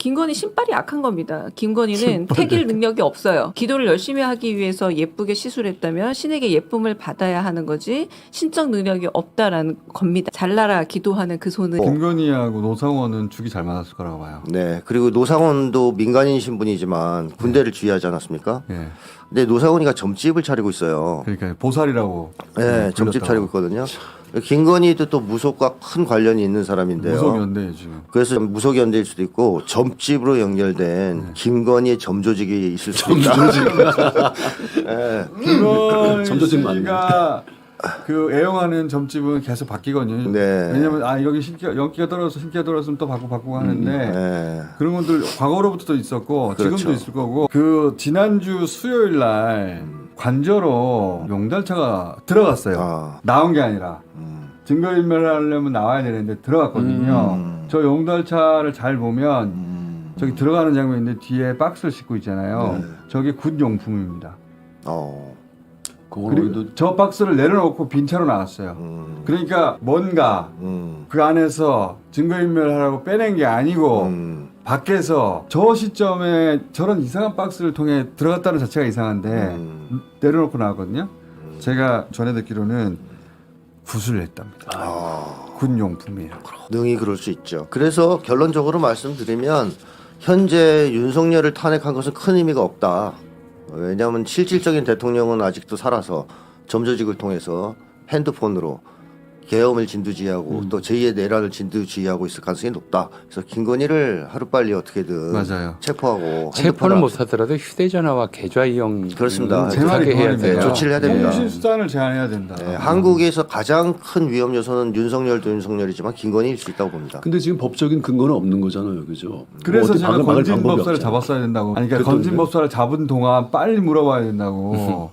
김건희 신발이 약한 겁니다. 김건희는 택일 능력이 없어요. 기도를 열심히 하기 위해서 예쁘게 시술했다면 신에게 예쁨을 받아야 하는 거지 신적 능력이 없다라는 겁니다. 잘나라 기도하는 그 손을. 김건희하고 노상원은 죽이 잘 맞았을 거라고 봐요. 네. 그리고 노상원도 민간인 신분이지만 군대를 지휘하지 않았습니까? 예. 근데 노상원이가 점집을 차리고 있어요. 그러니까 보살이라고. 네, 점집 차리고 있거든요. 김건희도 또 무속과 큰 관련이 있는 사람인데요. 무속연대 지금. 그래서 무속연대일 수도 있고 점집으로 연결된 김건희의 점조직이 있을 수도 있다. 점조직 맞네. 김건희가 그 애용하는 점집은 계속 바뀌거든요. 네. 왜냐면 여기 연기가 떨어져서 신기가 떨어졌으면 또 바꾸고 하는데 네. 그런 것들 과거로부터도 있었고 그렇죠. 지금도 있을 거고 그 지난주 수요일 날 관저로 용달차가 들어갔어요. 아. 나온 게 아니라 증거인멸하려면 나와야 되는데 들어갔거든요. 저 용달차를 잘 보면 저기 들어가는 장면인데 뒤에 박스를 싣고 있잖아요. 저게 군 용품입니다. 그리고 저 박스를 내려놓고 빈 차로 나왔어요. 그러니까 뭔가 그 안에서 증거인멸하라고 빼낸 게 아니고 밖에서 저 시점에 저런 이상한 박스를 통해 들어갔다는 자체가 이상한데 내려놓고 나왔거든요. 제가 전해 듣기로는 구슬을 했답니다. 군용품이에요. 능히 그럴 수 있죠. 그래서 결론적으로 말씀드리면 현재 윤석열을 탄핵한 것은 큰 의미가 없다. 왜냐하면 실질적인 대통령은 아직도 살아서 점조직을 통해서 핸드폰으로 계엄을 진두지휘하고 또 제2의 내란을 진두지휘하고 있을 가능성이 높다. 그래서 김건희를 하루빨리 어떻게든 맞아요. 체포하고 체포는 못하더라도 휴대전화와 계좌 이용 그렇습니다. 제 말이 하게 해야 그거입니다. 돼요. 조치를 해야 됩니다. 통신 수단을 제한해야 된다. 네, 한국에서 가장 큰 위험 요소는 윤석열도 윤석열이지만 김건희일 수 있다고 봅니다. 근데 지금 법적인 근거는 없는 거잖아요, 그죠? 그래서 어디 제가 막을 방법이 건진법사를 없잖아요. 잡았어야 된다고. 아니, 그러니까 그랬던데. 건진법사를 잡은 동안 빨리 물어봐야 된다고.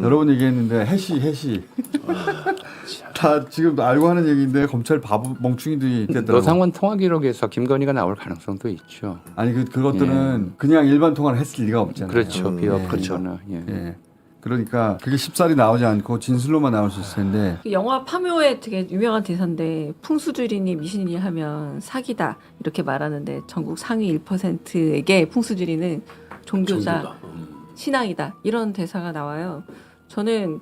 여러 번 얘기했는데 해시. 다 지금 알고 하는 얘기인데 검찰 바보 멍충이들이 됐더라고. 노상원 통화 기록에서 김건희가 나올 가능성도 있죠. 아니 그것들은 그냥 일반 통화를 했을 리가 없잖아요. 그렇죠. 비협 그렇죠. 거나. 예. 예. 그러니까 그게 쉽사리 나오지 않고 진술로만 나올 수 있을 텐데. 그 영화 파묘에 되게 유명한 대사인데 풍수주의니 미신이니 하면 사기다 이렇게 말하는데 전국 상위 1%에게 풍수주의는 종교자, 정도다. 신앙이다 이런 대사가 나와요. 저는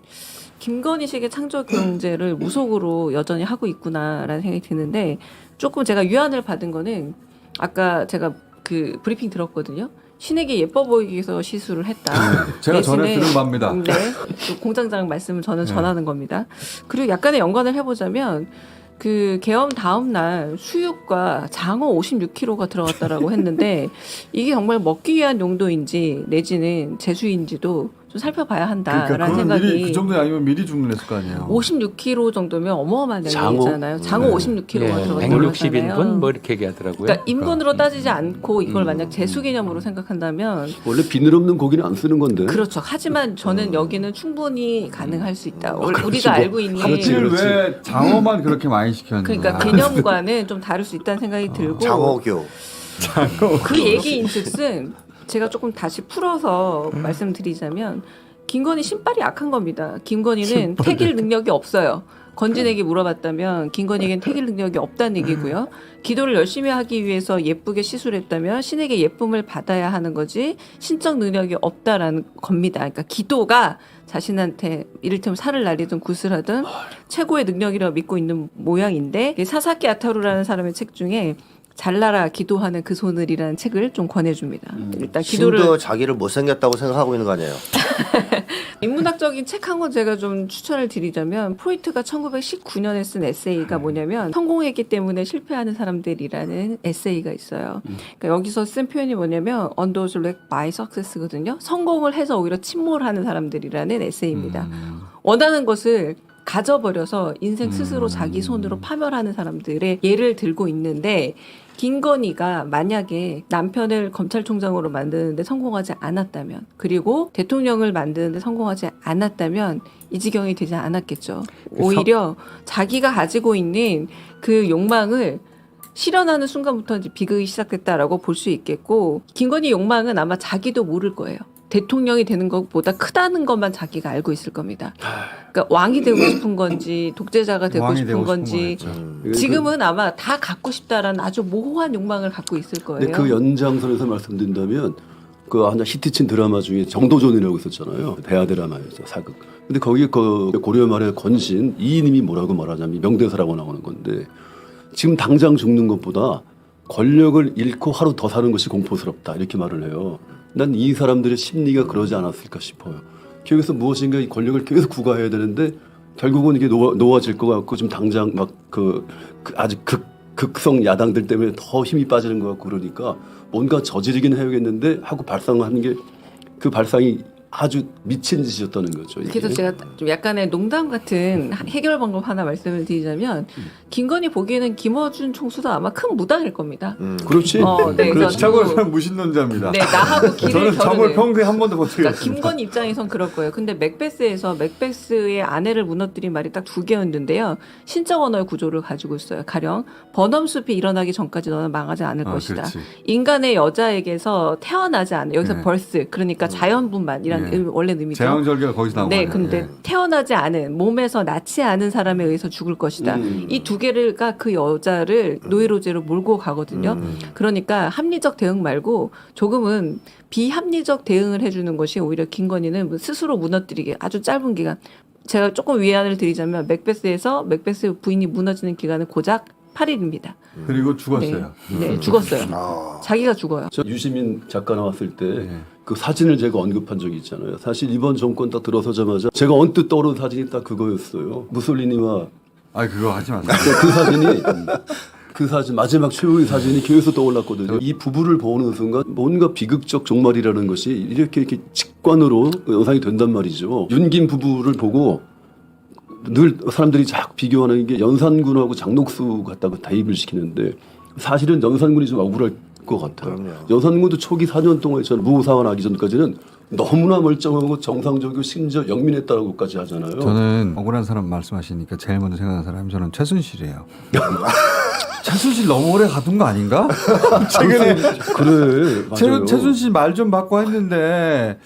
김건희식의 창조 경제를 무속으로 여전히 하고 있구나라는 생각이 드는데 조금 제가 위안을 받은 거는 아까 제가 그 브리핑 들었거든요. 신에게 예뻐 보이기 위해서 시술을 했다. 제가 전에 대신에 들은 바입니다. 네. 또 공장장 말씀을 저는 전하는 겁니다. 그리고 약간의 연관을 해보자면 그 계엄 다음 날 수육과 장어 56kg가 들어갔다라고 했는데 이게 정말 먹기 위한 용도인지 내지는 제수인지도 좀 살펴봐야 한다라는 그러니까 생각이. 미리 그 정도 아니면 미리 주문했을 거 아니에요. 56kg 정도면 어마어마한 장어? 양이잖아요. 장어 56kg가 예, 들어갔다고 160인분 하잖아요. 뭐 이렇게 얘기하더라고요. 그러니까 인분으로 따지지 않고 이걸 만약 제수 개념으로 생각한다면 원래 비늘 없는 고기는 안 쓰는 건데. 그렇죠. 하지만 저는 여기는 충분히 가능할 수 있다. 그렇지, 우리가 뭐. 알고 있는 사실 왜 장어만 그렇게 많이 시켰는가? 그러니까 개념과는 좀 다를 수 있다는 생각이 들고 장어교. 그 얘기인즉슨 제가 조금 다시 풀어서 말씀드리자면 김건희 신발이 약한 겁니다. 김건희는 택일 능력이 없어요. 건진에게 물어봤다면 김건희에겐 택일 능력이 없다는 얘기고요. 기도를 열심히 하기 위해서 예쁘게 시술했다면 신에게 예쁨을 받아야 하는 거지 신적 능력이 없다라는 겁니다. 그러니까 기도가 자신한테 이를테면 살을 날리든 구슬하든 최고의 능력이라고 믿고 있는 모양인데 사사키 아타루라는 사람의 책 중에 잘나라 기도하는 그 손을이라는 책을 좀 권해줍니다. 일단 기도를 신도 자기를 못생겼다고 생각하고 있는 거 아니에요? 인문학적인 책 한 권 제가 좀 추천을 드리자면 프로이트가 1919년에 쓴 에세이가 뭐냐면 성공했기 때문에 실패하는 사람들이라는 에세이가 있어요. 그러니까 여기서 쓴 표현이 뭐냐면 언더즈 렉 바이 석세스거든요. 성공을 해서 오히려 침몰하는 사람들이라는 에세이입니다. 원하는 것을 가져버려서 인생 스스로 자기 손으로 파멸하는 사람들의 예를 들고 있는데 김건희가 만약에 남편을 검찰총장으로 만드는데 성공하지 않았다면 그리고 대통령을 만드는데 성공하지 않았다면 이 지경이 되지 않았겠죠. 오히려 자기가 가지고 있는 그 욕망을 실현하는 순간부터 이제 비극이 시작됐다라고 볼 수 있겠고 김건희 욕망은 아마 자기도 모를 거예요. 대통령이 되는 것보다 크다는 것만 자기가 알고 있을 겁니다. 그러니까 왕이 되고 싶은 건지 독재자가 되고 왕이 싶은 되고 싶은 건지 거였죠. 지금은 아마 다 갖고 싶다라는 아주 모호한 욕망을 갖고 있을 거예요. 근데 그 연장선에서 말씀드린다면 그 하나 히트친 드라마 중에 정도전이라고 있었잖아요. 대하 드라마였죠. 사극. 근데 거기 그 고려 말의 건신 이인임이 뭐라고 말하자면 명대사라고 나오는 건데 지금 당장 죽는 것보다 권력을 잃고 하루 더 사는 것이 공포스럽다 이렇게 말을 해요. 난 이 사람들의 심리가 그러지 않았을까 싶어요. 기억에서 무엇인가 이 권력을 계속 구가해야 되는데 결국은 이게 놓아질 것 같고 지금 당장 막 그 아주 극성 야당들 때문에 더 힘이 빠지는 것 같고 그러니까 뭔가 저지르긴 해야겠는데 하고 발상하는 게 그 발상이 아주 미친 짓이었다는 거죠. 이게. 그래서 제가 좀 약간의 농담 같은 해결 방법 하나 말씀을 드리자면 김건희 보기에는 김어준 총수도 아마 큰 무당일 겁니다. 그렇지. 네, 그래서 참고로 저는 무신론자입니다. 네, 나하고 길을 저는 정을 겨루는. 평소에 한 번도 못 그러니까 들었습니다. 김건희 입장에선 그럴 거예요. 근데 맥베스에서 맥베스의 아내를 무너뜨린 말이 딱 두 개였는데요. 신적 언어의 구조를 가지고 있어요. 가령 번엄숲이 일어나기 전까지 너는 망하지 않을 것이다. 그렇지. 인간의 여자에게서 태어나지 않은 여기서 네. 벌스 그러니까 자연분만이라는 네. 원래 의미죠. 재앙절개가 거기서 나온 네, 거예요. 근데 예. 태어나지 않은 몸에서 낳지 않은 사람에 의해서 죽을 것이다. 이 두 개가 그 여자를 노예로제로 몰고 가거든요. 그러니까 합리적 대응 말고 조금은 비합리적 대응을 해주는 것이 오히려 김건희는 스스로 무너뜨리게 아주 짧은 기간. 제가 조금 위안을 드리자면 맥베스에서 맥베스 부인이 무너지는 기간은 고작 8일입니다. 그리고 죽었어요. 네, 죽었어요. 아. 자기가 죽어요. 저 유시민 작가 나왔을 때 네. 그 사진을 제가 언급한 적이 있잖아요. 사실 이번 정권 딱 들어서자마자 제가 언뜻 떠오른 사진이 딱 그거였어요. 무솔리니와 아 그거 하지 마세요. 그 사진이 그 사진 마지막 최후의 사진이 계속 떠올랐거든요. 이 부부를 보는 순간 뭔가 비극적 종말이라는 것이 이렇게 직관으로 연상이 된단 말이죠. 윤김 부부를 보고 늘 사람들이 자꾸 비교하는 게 연산군하고 장녹수 같다고 대입을 시키는데 사실은 연산군이 좀 억울할 것 같아요. 그럼요. 연산군도 초기 4년 동안 있잖아요. 무사관 하기 전까지는 너무나 멀쩡하고 정상적이고 심지어 영민했다고까지 하잖아요. 저는 억울한 사람 말씀하시니까 제일 먼저 생각나는 사람이 저는 최순실이에요. 최순실 너무 오래 가둔 거 아닌가? 최근에 그래 맞아요. 최순실 말 좀 받고 했는데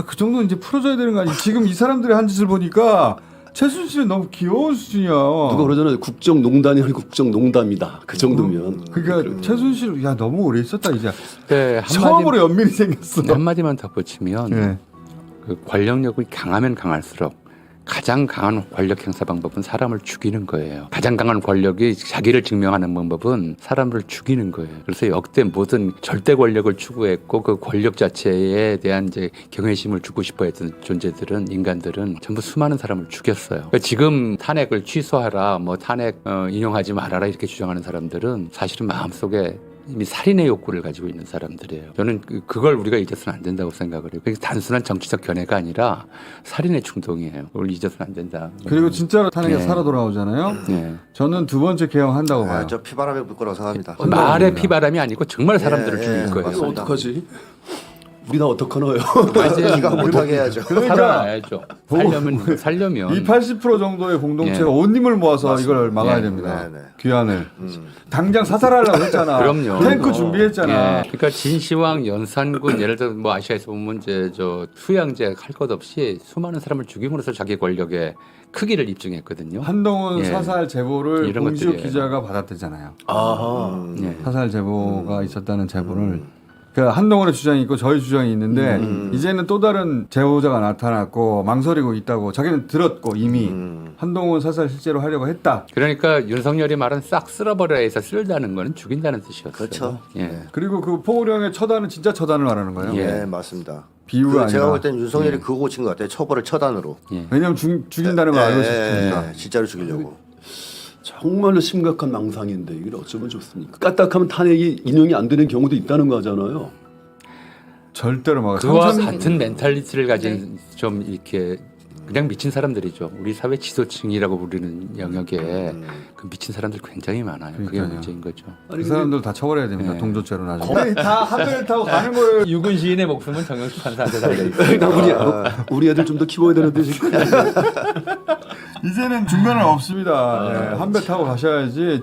그 정도는 이제 풀어줘야 되는 거 아니야? 지금 이 사람들의 한 짓을 보니까 최순실은 너무 귀여운 수준이야. 누가 그러잖아요. 국정농단이 아니고 국정농담이다. 그 정도면. 그러니까 최순실 야 너무 오래 있었다 이제. 네, 처음으로 연민이 생겼어. 한마디만 덧붙이면 네. 그 권력력이 강하면 강할수록 가장 강한 권력 행사 방법은 사람을 죽이는 거예요. 가장 강한 권력이 자기를 증명하는 방법은 사람을 죽이는 거예요. 그래서 역대 모든 절대 권력을 추구했고 그 권력 자체에 대한 이제 경외심을 주고 싶어했던 존재들은 인간들은 전부 수많은 사람을 죽였어요. 그러니까 지금 탄핵을 취소하라, 뭐 탄핵 인용하지 말아라 이렇게 주장하는 사람들은 사실은 마음속에 이미 살인의 욕구를 가지고 있는 사람들이에요. 저는 그걸 우리가 잊어서는 안 된다고 생각을 해요. 그게 단순한 정치적 견해가 아니라 살인의 충동이에요. 그걸 잊어서는 안 된다. 그리고 진짜로 탄핵에 네. 살아 돌아오잖아요. 네. 저는 두 번째 개헌한다고 봐요. 저 피바람이 불 거라고 생각합니다. 말의 피바람이 아니고 정말 사람들을 예, 죽일 예, 거예요. 그럼 맞습니다. 어떡하지? 우리나 어떡하나요? 기가 못하게 해야죠. 그러니까 살아야죠. 살려면 이 80% 정도의 공동체가 예. 온 힘을 모아서 맞습니다. 이걸 막아야 예. 됩니다. 네, 네. 귀환을. 당장 사살하려고 했잖아. 그럼요. 탱크 준비했잖아. 예. 그러니까 진시황 연산군 예를 들어 뭐 아시아에서 보면 이제 저 수양제 할 것 없이 수많은 사람을 죽임으로써 자기 권력의 크기를 입증했거든요. 한동훈 예. 사살 제보를 이런 봉지욱 것들이에요. 기자가 받았대잖아요. 아하. 예. 사살 제보가 있었다는 제보를. 그러니까 한동훈의 주장이 있고 저희 주장이 있는데 이제는 또 다른 제보자가 나타났고 망설이고 있다고 자기는 들었고 이미 한동훈 사살 실제로 하려고 했다. 그러니까 윤석열이 말은 싹 쓸어버려야 해서 쓸다는 거는 죽인다는 뜻이었어요. 그렇죠. 예. 네. 그리고 그 포우령의 처단은 진짜 처단을 말하는 거예요. 예. 네, 맞습니다. 비유가 제가 아니라. 볼 때는 윤석열이 그거 고친 것 같아요. 처벌을 처단으로. 왜냐면 죽인다는 걸 알고 싶으니까. 진짜로 죽이려고. 정말로 심각한 망상인데 이걸 어쩌면 좋습니까? 까딱하면 탄핵이 인용이 안 되는 경우도 있다는 거잖아요. 절대로 막 그와 상상- 같은 멘탈리티를 가진 좀 이렇게 그냥 미친 사람들이죠. 우리 사회 지도층이라고 부르는 영역에 그 미친 사람들 굉장히 많아요. 그게 그러니까요. 문제인 거죠. 그 사람들 다 처벌해야 됩니다. 네. 동조죄로 나중에. 다 하늘을 타고 가는 거예요. 유군 시인의 목숨은 정영수 판사한테 달려 있어요. 우리 애들 좀 더 키워야 되는데 지금. 이제는 중간은 없습니다. 한 배 타고 가셔야지.